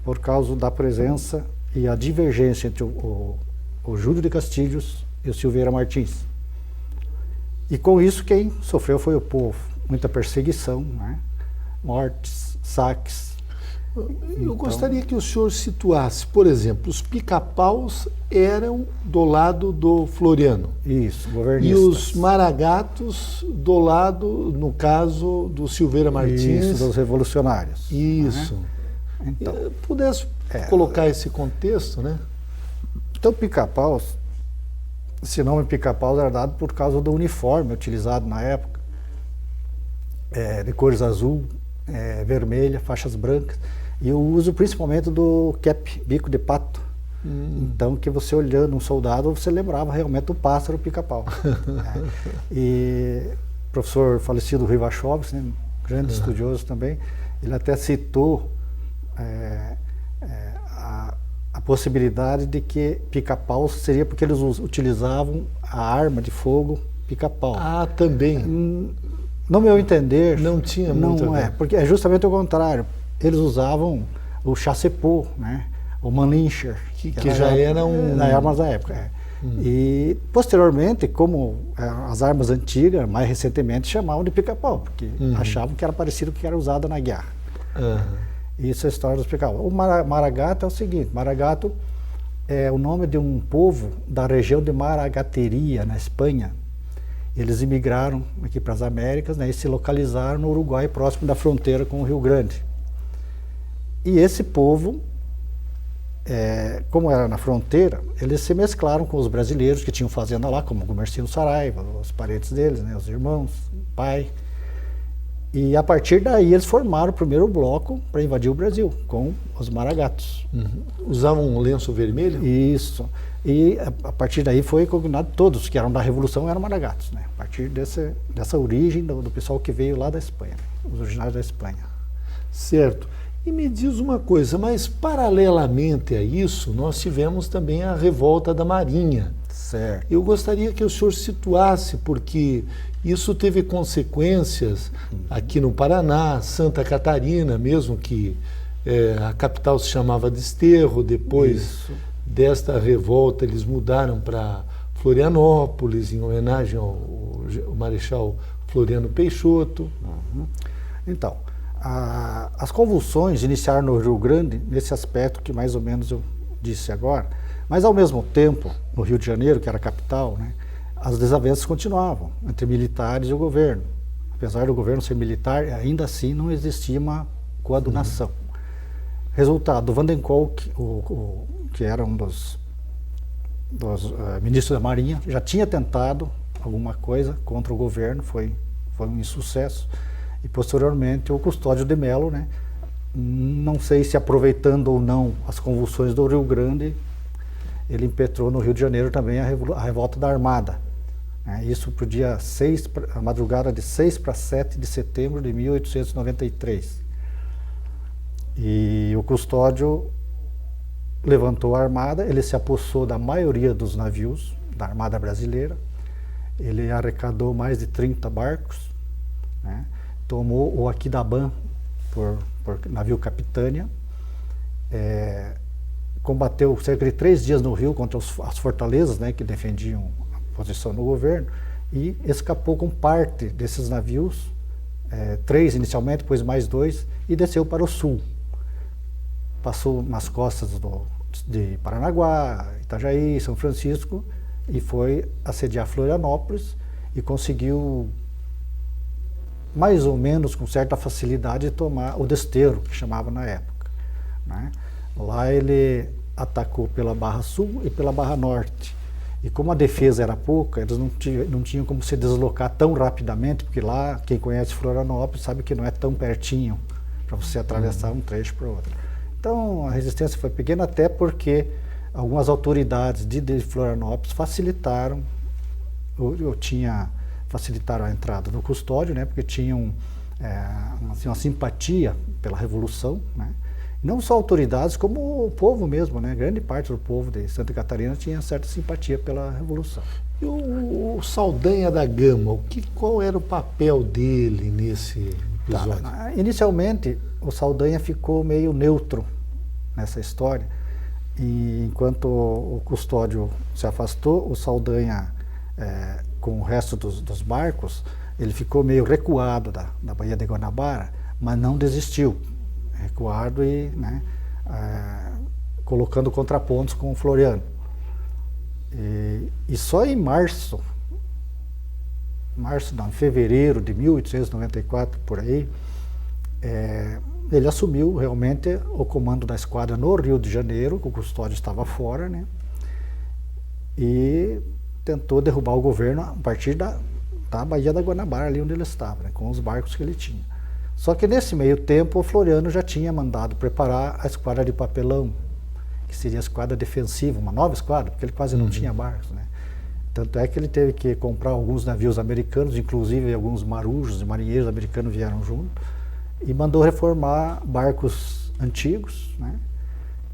por causa da presença e a divergência entre o Júlio de Castilhos e o Silveira Martins. E com isso quem sofreu foi o povo, muita perseguição, né? Mortes, saques. Eu gostaria que o senhor situasse, por exemplo, os pica-paus eram do lado do Floriano. Isso, governistas. E os maragatos do lado, no caso, do Silveira Martins. Isso, dos revolucionários. Isso. Né? Então, pudesse colocar esse contexto, né? Então, pica-paus, esse nome pica-paus era dado por causa do uniforme utilizado na época, de cores azul, vermelha, faixas brancas, e o uso principalmente do cap, bico de pato. Então, que você olhando um soldado, você lembrava realmente do pássaro pica-pau. E o professor falecido Rui Wachowski, né, grande estudioso também, ele até citou a possibilidade de que pica-pau seria porque eles utilizavam a arma de fogo pica-pau. Ah, também. No meu entender... Não tinha muito Não é, porque é justamente o contrário. Eles usavam o chassepot, né? O Mannlicher. Que já era armas da época. E, posteriormente, como as armas antigas, mais recentemente, chamavam de pica-pau, porque achavam que era parecido com o que era usado na guerra. Isso é a história dos pica-pau. O Maragato é o seguinte, Maragato é o nome de um povo da região de Maragateria, na Espanha. Eles imigraram aqui para as Américas, né, e se localizaram no Uruguai, próximo da fronteira com o Rio Grande. E esse povo, como era na fronteira, eles se mesclaram com os brasileiros que tinham fazenda lá, como o Gumercindo Saraiva, os parentes deles, né, os irmãos, o pai. E a partir daí eles formaram o primeiro bloco para invadir o Brasil, com os maragatos. Usavam um lenço vermelho? Isso. E a partir daí foi combinado todos que eram da Revolução eram maragatos, né? A partir dessa origem do pessoal que veio lá da Espanha, os originários da Espanha. Certo. E me diz uma coisa, mas paralelamente a isso, nós tivemos também a revolta da Marinha. Certo. Eu gostaria que o senhor situasse, porque isso teve consequências aqui no Paraná, Santa Catarina, mesmo que a capital se chamava Desterro, depois desta revolta eles mudaram para Florianópolis, em homenagem ao Marechal Floriano Peixoto. Então, as convulsões iniciaram no Rio Grande, nesse aspecto que mais ou menos eu disse agora, mas ao mesmo tempo, no Rio de Janeiro, que era a capital, né, as desavenças continuavam entre militares e o governo. Apesar do governo ser militar, ainda assim não existia uma coadunação. Resultado, Vandenkolk, que era um dos ministros da Marinha, já tinha tentado alguma coisa contra o governo, foi um insucesso. E posteriormente o Custódio de Mello, né, não sei se aproveitando ou não as convulsões do Rio Grande, ele impetrou no Rio de Janeiro também a revolta da Armada. Isso para o dia 6, a madrugada de 6 para 7 de setembro de 1893. E o Custódio levantou a armada, ele se apossou da maioria dos navios da Armada Brasileira, ele arrecadou mais de 30 barcos, né? Tomou o Aquidauã por navio Capitânia, combateu cerca de 3 dias no Rio contra as fortalezas, né, que defendiam a posição do governo, e escapou com parte desses navios, 3 inicialmente, depois mais 2, e desceu para o sul. Passou nas costas de Paranaguá, Itajaí, São Francisco, e foi assediar Florianópolis e conseguiu, mais ou menos com certa facilidade, tomar o Desterro, que chamava na época, né? Lá ele atacou pela Barra Sul e pela Barra Norte. E como a defesa era pouca, eles não tinham como se deslocar tão rapidamente, porque lá, quem conhece Florianópolis sabe que não é tão pertinho para você atravessar um trecho para o outro. Então a resistência foi pequena, até porque algumas autoridades de Florianópolis facilitaram a entrada do Custódio, né, porque tinham uma simpatia pela Revolução, né? Não só autoridades, como o povo mesmo, né? Grande parte do povo de Santa Catarina tinha certa simpatia pela Revolução. E o Saldanha da Gama, qual era o papel dele nesse episódio? Inicialmente, o Saldanha ficou meio neutro nessa história, e enquanto o Custódio se afastou, o Saldanha, com o resto dos barcos, ele ficou meio recuado da Baía de Guanabara, mas não desistiu. Recuado e, né, colocando contrapontos com o Floriano. E só em em fevereiro de 1894, por aí, ele assumiu realmente o comando da esquadra no Rio de Janeiro, que o Custódio estava fora, né, e tentou derrubar o governo a partir da Baía da Guanabara, ali onde ele estava, né, com os barcos que ele tinha. Só que nesse meio tempo o Floriano já tinha mandado preparar a esquadra de papelão, que seria a esquadra defensiva, uma nova esquadra, porque ele quase não tinha barcos, né? Tanto é que ele teve que comprar alguns navios americanos, inclusive alguns marujos e marinheiros americanos vieram junto, e mandou reformar barcos antigos, né?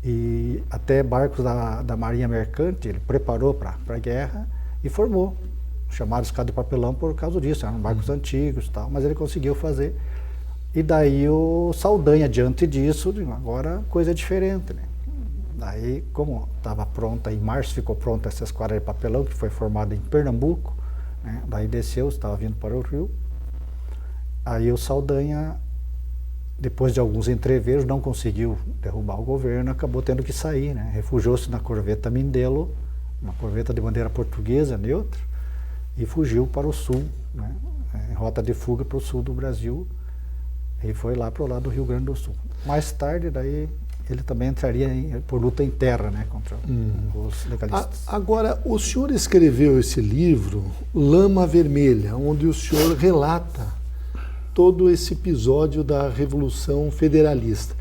E até barcos da Marinha Mercante ele preparou para a guerra e formou. Chamaram escada de papelão por causa disso, eram barcos antigos e tal, mas ele conseguiu fazer. E daí o Saldanha, diante disso, agora coisa é diferente, né? Daí, como estava pronta, em março ficou pronta essa esquadra de papelão, que foi formada em Pernambuco, né? Daí desceu, estava vindo para o Rio. Aí o Saldanha, depois de alguns entreveros, não conseguiu derrubar o governo, acabou tendo que sair, né? Refugiou-se na corveta Mindelo, uma corveta de bandeira portuguesa, neutra, e fugiu para o sul, né? Em rota de fuga para o sul do Brasil, e foi lá para o lado do Rio Grande do Sul. Mais tarde, daí, ele também entraria por luta em terra, né, contra os legalistas. Agora, o senhor escreveu esse livro, Lama Vermelha, onde o senhor relata todo esse episódio da Revolução Federalista.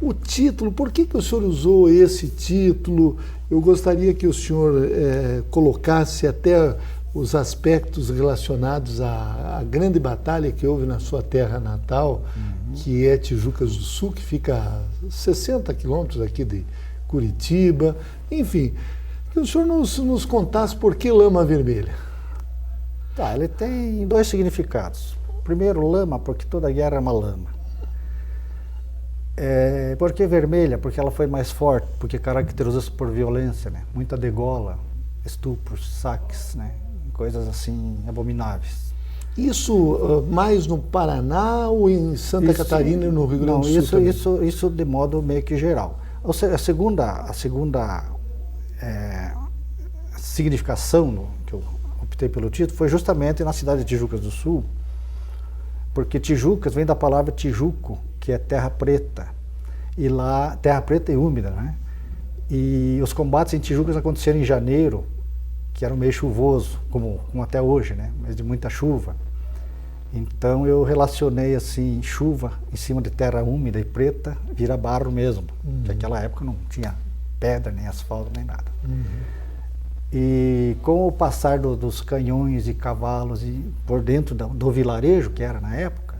O título, por que o senhor usou esse título? Eu gostaria que o senhor colocasse até os aspectos relacionados à grande batalha que houve na sua terra natal, que é Tijucas do Sul, que fica a 60 quilômetros aqui de Curitiba. Enfim, que o senhor nos contasse por que Lama Vermelha. Tá, ele tem dois significados. Primeiro, lama, porque toda guerra é uma lama. Por que vermelha? Porque ela foi mais forte, porque caracterizou-se por violência, né? Muita degola, estupros, saques, né? Coisas assim abomináveis. Isso mais no Paraná ou em Santa Catarina e no Rio Grande do Sul? Não, isso de modo meio que geral. Ou seja, a segunda significação que eu optei pelo título foi justamente na cidade de Tijucas do Sul, porque Tijucas vem da palavra Tijuco, que é terra preta, e lá, terra preta e úmida, né? E os combates em Tijucas aconteceram em janeiro, que era um meio chuvoso, como até hoje, né? Mas de muita chuva. Então eu relacionei assim, chuva em cima de terra úmida e preta, vira barro mesmo, que naquela época não tinha pedra, nem asfalto, nem nada. E com o passar dos canhões e cavalos e por dentro do vilarejo, que era na época,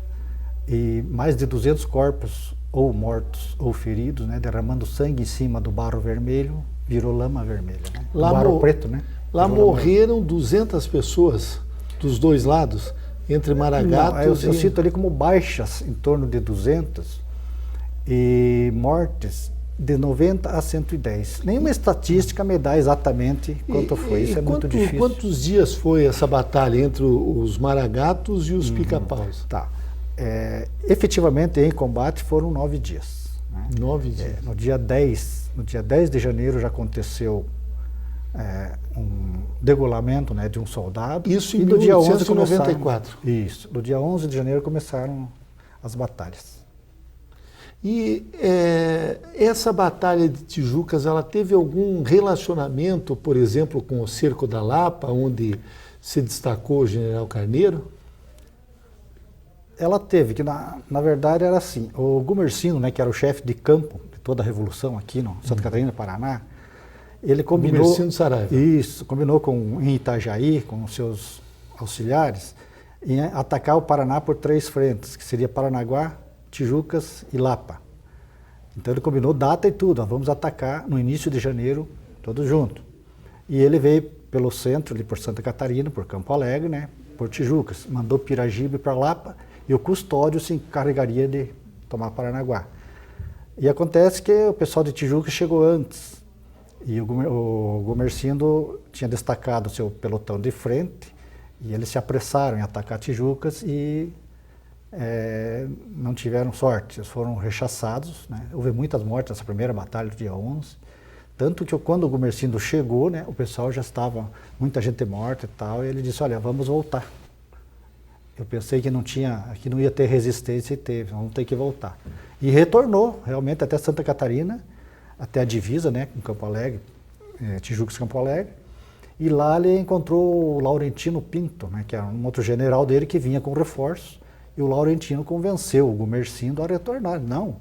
e mais de 200 corpos, ou mortos ou feridos, né, derramando sangue em cima do barro vermelho, virou lama vermelha. Né? Barro preto, né? Lá morreram 200 pessoas dos dois lados, entre Maragatos eu cito ali como baixas, em torno de 200, e mortes de 90 a 110. Nenhuma estatística me dá exatamente quanto foi, isso é muito difícil. Quantos dias foi essa batalha entre os Maragatos e os Pica-Paus? Tá. Efetivamente, em combate, foram 9 dias. Né? 9 dias. No dia 10 de janeiro já aconteceu um degolamento, né, de um soldado. Isso em e no dia 1894. Isso. No dia 11 de janeiro começaram as batalhas. E essa batalha de Tijucas, ela teve algum relacionamento, por exemplo, com o Cerco da Lapa, onde se destacou o general Carneiro? Ela teve, que na verdade era assim, o Gumersindo, né, que era o chefe de campo de toda a Revolução aqui no Santa Catarina, Paraná, ele combinou... Gumersindo Saraiva. Isso, combinou em Itajaí, com os seus auxiliares, em atacar o Paraná por 3 frentes, que seria Paranaguá, Tijucas e Lapa. Então ele combinou data e tudo, vamos atacar no início de janeiro, todos juntos. E ele veio pelo centro, ali por Santa Catarina, por Campo Alegre, né, por Tijucas, mandou Piragibe para Lapa, e o Custódio se encarregaria de tomar Paranaguá. E acontece que o pessoal de Tijucas chegou antes, e o Gumersindo tinha destacado o seu pelotão de frente, e eles se apressaram em atacar Tijucas e não tiveram sorte, eles foram rechaçados, né? Houve muitas mortes nessa primeira batalha do dia 11, tanto que quando o Gumersindo chegou, né, o pessoal já estava, muita gente morta e tal, e ele disse, olha, vamos voltar. Eu pensei que não ia ter resistência e teve, vamos ter que voltar. E retornou realmente até Santa Catarina, até a divisa, né, com Campo Alegre, Tijucas e Campo Alegre, e lá ele encontrou o Laurentino Pinto, né, que era um outro general dele que vinha com reforço, e o Laurentino convenceu o Gumersindo a retornar. Não,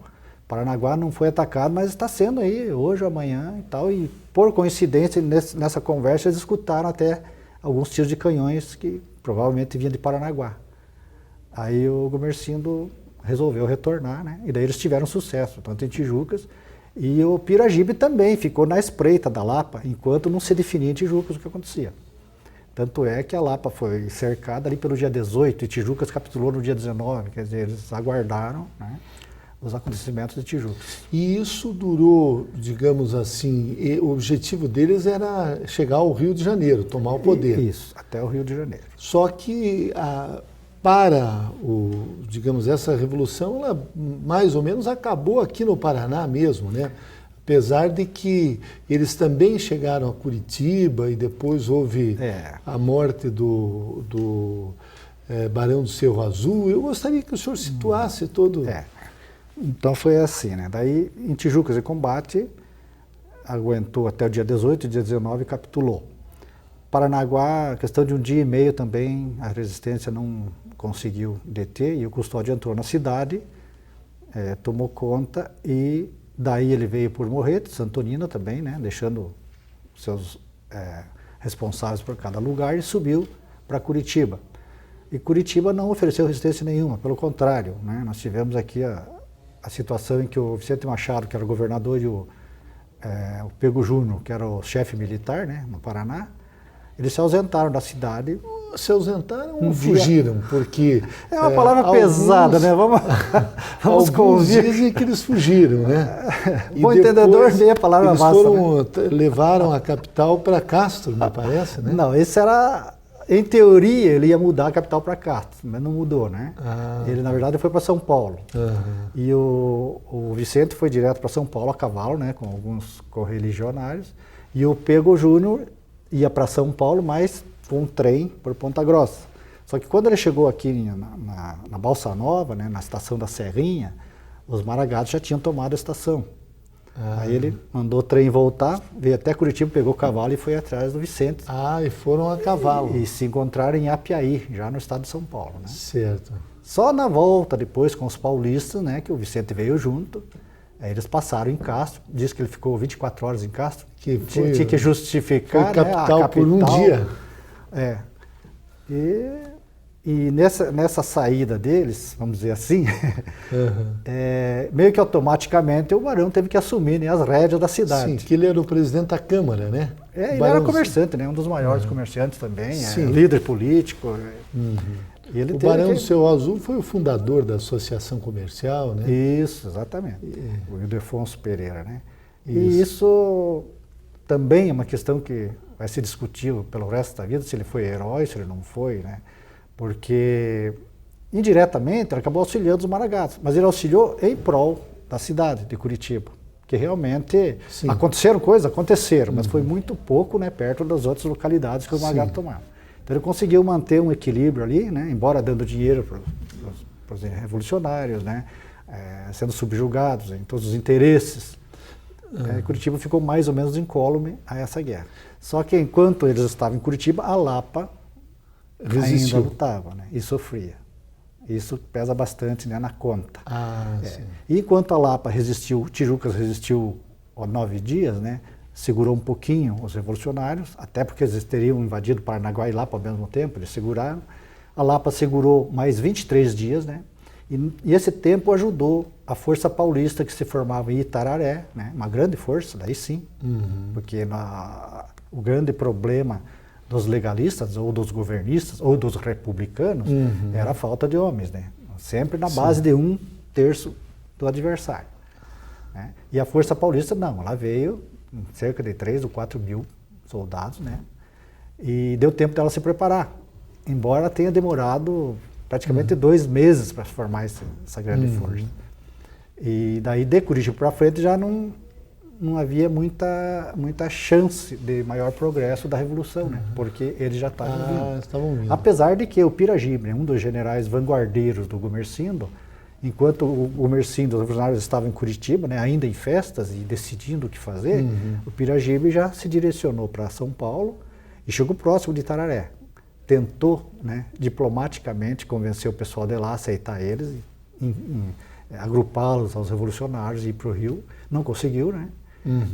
Paranaguá não foi atacado, mas está sendo aí hoje ou amanhã e tal. E por coincidência, nessa conversa, eles escutaram até alguns tiros de canhões que provavelmente vinham de Paranaguá. Aí o Gumersindo resolveu retornar, né? E daí eles tiveram sucesso, tanto em Tijucas, E o Piragibe também ficou na espreita da Lapa, enquanto não se definia em Tijucas o que acontecia. Tanto é que a Lapa foi cercada ali pelo dia 18 e Tijucas capitulou no dia 19, quer dizer, eles aguardaram, né, os acontecimentos de Tijucas. E isso durou, digamos assim, o objetivo deles era chegar ao Rio de Janeiro, tomar o poder. Isso, até o Rio de Janeiro. Só que para digamos, essa revolução, ela mais ou menos acabou aqui no Paraná mesmo, né? Apesar de que eles também chegaram a Curitiba e depois houve a morte do Barão do Cerro Azul. Eu gostaria que o senhor situasse todo... Então foi assim, né? Daí em Tijucas e Combate aguentou até o dia 18, dia 19 capitulou. Paranaguá, questão de um dia e meio também, a resistência não conseguiu deter e o Custódio entrou na cidade, tomou conta e daí ele veio por Morretes, Santonina também, né, deixando seus responsáveis por cada lugar e subiu para Curitiba. E Curitiba não ofereceu resistência nenhuma, pelo contrário, né, nós tivemos aqui a situação em que o Vicente Machado, que era o governador, e o Pego Júnior, que era o chefe militar, né, no Paraná, eles se ausentaram da cidade. Se ausentaram ou fugiram? Porque... É uma palavra pesada, né? Vamos alguns dizem que eles fugiram, né? Bom entendedor vê a palavra massa, levaram a capital para Castro, me parece, né? Não, esse era... Em teoria, ele ia mudar a capital para Castro, mas não mudou, né? Ele, na verdade, foi para São Paulo. E o Vicente foi direto para São Paulo a cavalo, né? Com alguns correligionários. E o Pego Júnior ia para São Paulo, mas com um trem por Ponta Grossa. Só que quando ele chegou aqui na Balsa Nova, né, na estação da Serrinha, os Maragatos já tinham tomado a estação. Aí ele mandou o trem voltar, veio até Curitiba, pegou o cavalo e foi atrás do Vicente. E foram a cavalo. E se encontraram em Apiaí, já no estado de São Paulo. Né? Certo. Só na volta, depois, com os paulistas, né, que o Vicente veio junto, aí eles passaram em Castro, diz que ele ficou 24 horas em Castro, que tinha que justificar, foi capital, né, a capital por um dia. E nessa saída deles, vamos dizer assim, meio que automaticamente o Barão teve que assumir, né, as rédeas da cidade. Sim, que ele era o presidente da Câmara, né? Ele era comerciante, né, um dos maiores comerciantes também, líder político. E ele o Barão do Cerro Azul foi o fundador da Associação Comercial, né? Isso, exatamente. O Ildefonso Pereira, né? E isso também é uma questão que vai ser discutido pelo resto da vida, se ele foi herói, se ele não foi, né? Porque, indiretamente, ele acabou auxiliando os Maragatos, mas ele auxiliou em prol da cidade de Curitiba, que realmente aconteceram coisas, mas foi muito pouco, né, perto das outras localidades que os Maragatos tomaram. Então ele conseguiu manter um equilíbrio ali, né, embora dando dinheiro para os revolucionários, né, sendo subjugados em todos os interesses. Curitiba ficou mais ou menos incólume a essa guerra. Só que enquanto eles estavam em Curitiba, a Lapa ainda lutava, né, e sofria. Isso pesa bastante, né, na conta. E enquanto a Lapa resistiu, Tijucas resistiu 9 dias, né, segurou um pouquinho os revolucionários, até porque eles teriam invadido Paranaguá e Lapa ao mesmo tempo, eles seguraram. A Lapa segurou mais 23 dias, né, e esse tempo ajudou a Força Paulista que se formava em Itararé, né, uma grande força, daí sim, porque o grande problema dos legalistas, ou dos governistas, ou dos republicanos, era a falta de homens, né? Sempre na base de 1/3 do adversário. Né? E a Força Paulista, não, ela veio cerca de 3 ou 4 mil soldados, né? E deu tempo dela se preparar, embora tenha demorado praticamente 2 meses para formar essa grande força. E daí, de Curitiba para frente, já não havia muita chance de maior progresso da Revolução, né? Porque eles já estavam vindo. Apesar de que o Piragibe, um dos generais vanguardeiros do Gumersindo, enquanto o Gumersindo, os revolucionários estavam em Curitiba, né, ainda em festas e decidindo o que fazer, o Piragibe já se direcionou para São Paulo e chegou próximo de Itararé. Tentou, né, diplomaticamente convencer o pessoal de lá a aceitar eles, agrupá-los aos revolucionários e ir para o Rio. Não conseguiu, né?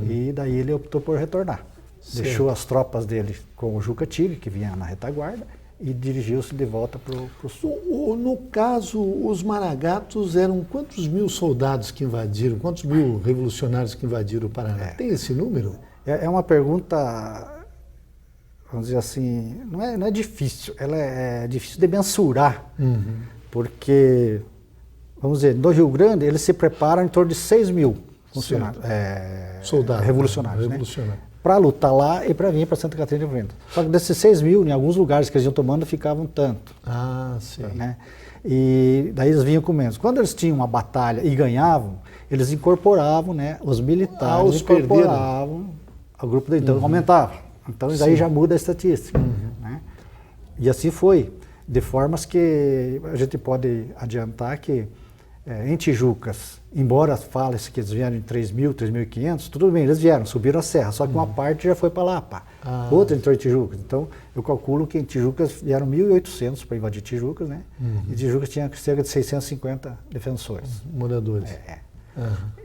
E daí ele optou por retornar. Certo. Deixou as tropas dele com o Juca Tigre, que vinha na retaguarda, e dirigiu-se de volta para o sul. No caso, os Maragatos eram quantos mil soldados que invadiram, quantos mil revolucionários que invadiram o Paraná? Tem esse número? É uma pergunta, vamos dizer assim, não é difícil, ela é difícil de mensurar, porque, vamos dizer, no Rio Grande eles se preparam em torno de 6 mil funcionários, soldados, revolucionários, né? Para lutar lá e para vir para Santa Catarina do Rio Grande. Só que desses 6 mil, em alguns lugares que eles iam tomando, ficavam tanto. Ah, sim. Né? E daí eles vinham com menos. Quando eles tinham uma batalha e ganhavam, eles incorporavam, né? Os militares incorporavam ao grupo dele, então aumentava. Então daí já muda a estatística. Né? E assim foi, de formas que a gente pode adiantar que em Tijucas, embora fale-se que eles vieram em 3.000, 3.500, tudo bem, eles vieram, subiram a serra, só que uma parte já foi para Lapa, outra entrou em Tijucas. Então, eu calculo que em Tijucas vieram 1.800 para invadir Tijucas, né? E Tijucas tinha cerca de 650 defensores. Moradores.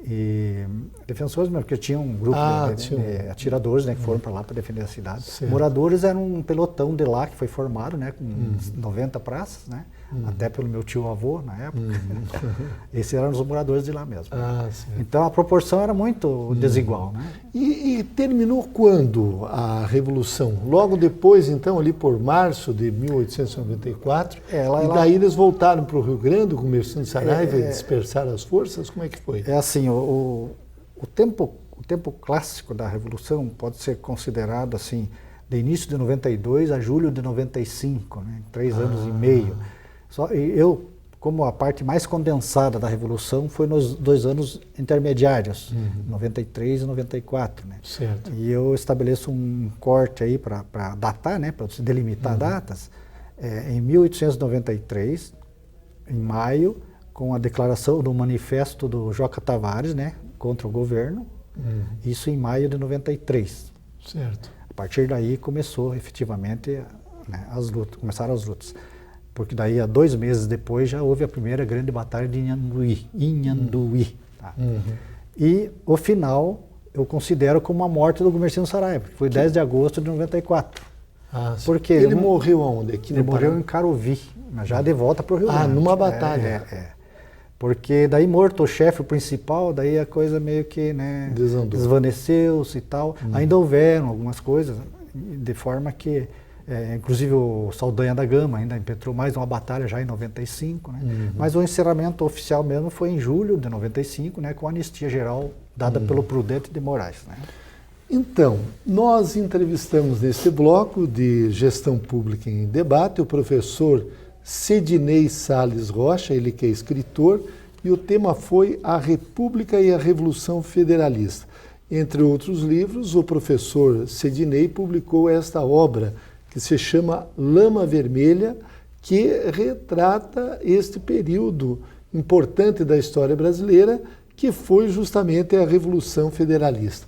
E defensores mesmo, porque tinha um grupo de atiradores, né, que foram para lá para defender a cidade. Certo. Moradores eram um pelotão de lá que foi formado, né, com 90 praças, né? Até pelo meu tio-avô, na época. Esses eram os moradores de lá mesmo. Então a proporção era muito desigual. Né? E terminou quando a Revolução? Logo depois, então, ali por março de 1894. E daí eles voltaram para o Rio Grande, com o Mercênio Saraiva, e dispersaram as forças? Como é que foi? É assim, o tempo clássico da Revolução pode ser considerado assim, de início de 92 a julho de 95, né? 3 anos e meio. Eu, como a parte mais condensada da Revolução, foi nos 2 anos intermediários, 93 e 94. Né? Certo. E eu estabeleço um corte aí para datar, né? Para delimitar datas. Em 1893, em maio, com a declaração do manifesto do Joca Tavares, né? Contra o governo, isso em maio de 93. Certo. A partir daí começou efetivamente, né, começaram as lutas. Porque daí, 2 meses depois, já houve a primeira grande batalha de Inhanduí. Tá? E o final eu considero como a morte do Mercênio Saraiva, que foi 10 de agosto de 94. Porque ele morreu aonde? Ele morreu em Carovi, mas já de volta para o Rio Grande. Numa batalha. Porque daí morto o chefe principal, daí a coisa meio que, né, desvaneceu-se e tal. Ainda houveram algumas coisas, de forma que inclusive o Saldanha da Gama ainda impetrou mais uma batalha já em 95, né? Mas o encerramento oficial mesmo foi em julho de 95, né, com a anistia geral dada pelo Prudente de Moraes. Né? Então, nós entrevistamos neste bloco de Gestão Pública em Debate o professor Cedinei Salles Rocha, ele que é escritor, e o tema foi A República e a Revolução Federalista. Entre outros livros, o professor Cedinei publicou esta obra, que se chama Lama Vermelha, que retrata este período importante da história brasileira, que foi justamente a Revolução Federalista.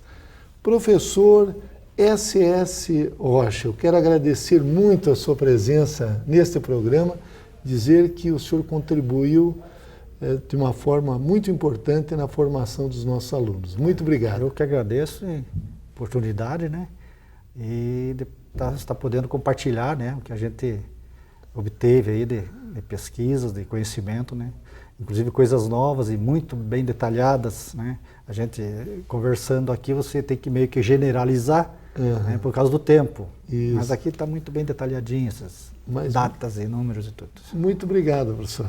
Professor S.S. Rocha, eu quero agradecer muito a sua presença neste programa, dizer que o senhor contribuiu de uma forma muito importante na formação dos nossos alunos. Muito obrigado. Eu que agradeço a oportunidade, né? E está podendo compartilhar, né, o que a gente obteve aí de pesquisas, de conhecimento, né? Inclusive coisas novas e muito bem detalhadas, né? A gente conversando aqui, você tem que meio que generalizar, né, por causa do tempo. Isso. Mas aqui está muito bem detalhadinho essas datas e números e tudo. Muito obrigado, professor.